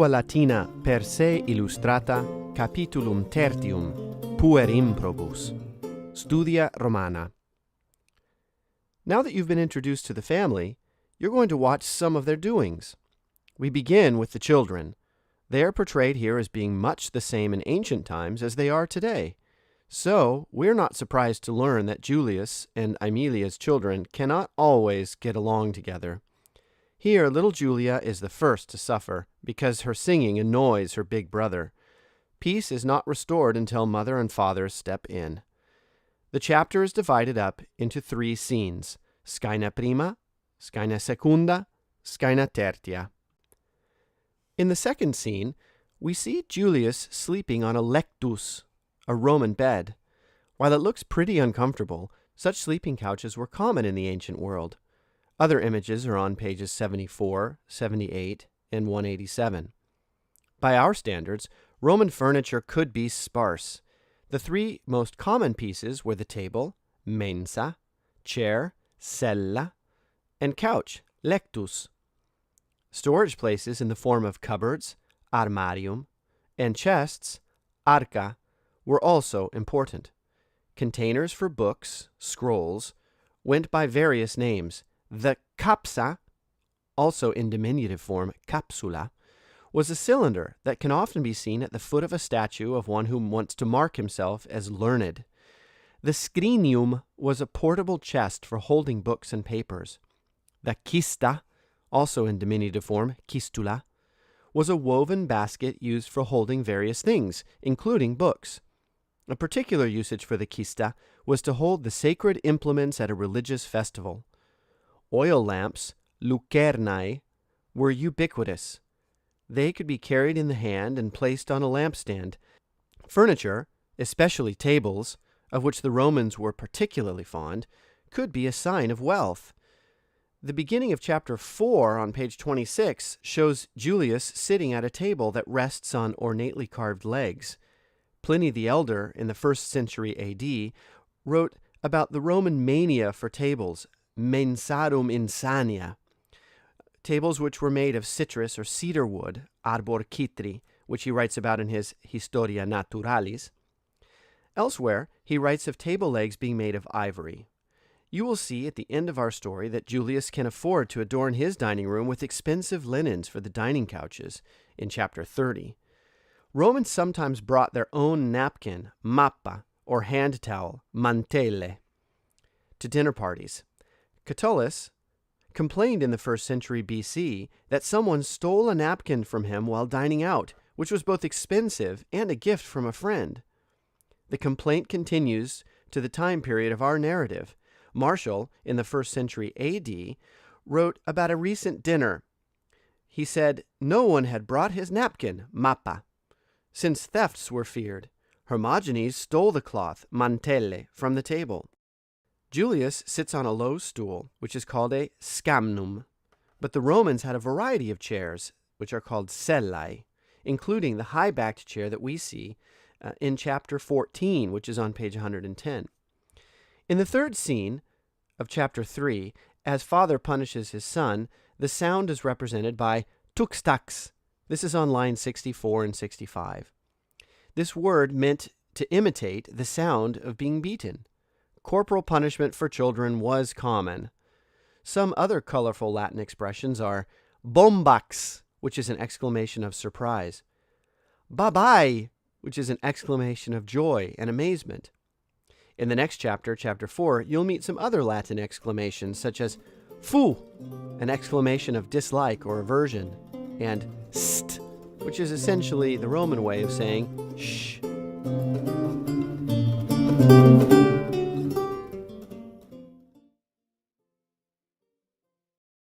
Lingua Latina per se illustrata, capitulum tertium, puer improbus. Studia Romana. Now that you've been introduced to the family, you're going to watch some of their doings. We begin with the children. They are portrayed here as being much the same in ancient times as they are today. So, we're not surprised to learn that Julius and Aemilia's children cannot always get along together. Here, little Julia is the first to suffer because her singing annoys her big brother. Peace is not restored until mother and father step in. The chapter is divided up into 3 scenes: Scena prima, Scena secunda, Scena tertia. In the second scene, we see Julius sleeping on a lectus, a Roman bed. While it looks pretty uncomfortable, such sleeping couches were common in the ancient world. Other images are on pages 74, 78, and 187. By our standards, Roman furniture could be sparse. The 3 most common pieces were the table, mensa, chair, sella, and couch, lectus. Storage places in the form of cupboards, armarium, and chests, arca, were also important. Containers for books, scrolls, went by various names. The capsa, also in diminutive form capsula, was a cylinder that can often be seen at the foot of a statue of one who wants to mark himself as learned. The scrinium was a portable chest for holding books and papers. The kista, also in diminutive form kistula, was a woven basket used for holding various things, including books. A particular usage for the kista was to hold the sacred implements at a religious festival. Oil lamps, lucernae, were ubiquitous. They could be carried in the hand and placed on a lampstand. Furniture, especially tables, of which the Romans were particularly fond, could be a sign of wealth. The beginning of chapter 4 on page 26 shows Julius sitting at a table that rests on ornately carved legs. Pliny the Elder, in the 1st century A.D., wrote about the Roman mania for tables, mensarum insania, tables which were made of citrus or cedar wood, arbor citri, which he writes about in his Historia Naturalis. Elsewhere, he writes of table legs being made of ivory. You will see at the end of our story that Julius can afford to adorn his dining room with expensive linens for the dining couches in chapter 30. Romans sometimes brought their own napkin, mappa, or hand towel, mantele, to dinner parties. Catullus complained in the 1st century BC that someone stole a napkin from him while dining out, which was both expensive and a gift from a friend. The complaint continues to the time period of our narrative. Martial, in the 1st century AD, wrote about a recent dinner. He said, no one had brought his napkin, mappa, since thefts were feared. Hermogenes stole the cloth, mantelle, from the table. Julius sits on a low stool, which is called a scamnum, but the Romans had a variety of chairs, which are called sellae, including the high-backed chair that we see in chapter 14, which is on page 110. In the 3rd scene of chapter 3, as father punishes his son, the sound is represented by tuxtax. This is on line 64 and 65. This word meant to imitate the sound of being beaten. Corporal punishment for children was common. Some other colorful Latin expressions are bombax, which is an exclamation of surprise, babai, which is an exclamation of joy and amazement. In the next chapter, chapter 4, you'll meet some other Latin exclamations, such as fu, an exclamation of dislike or aversion, and st, which is essentially the Roman way of saying shh.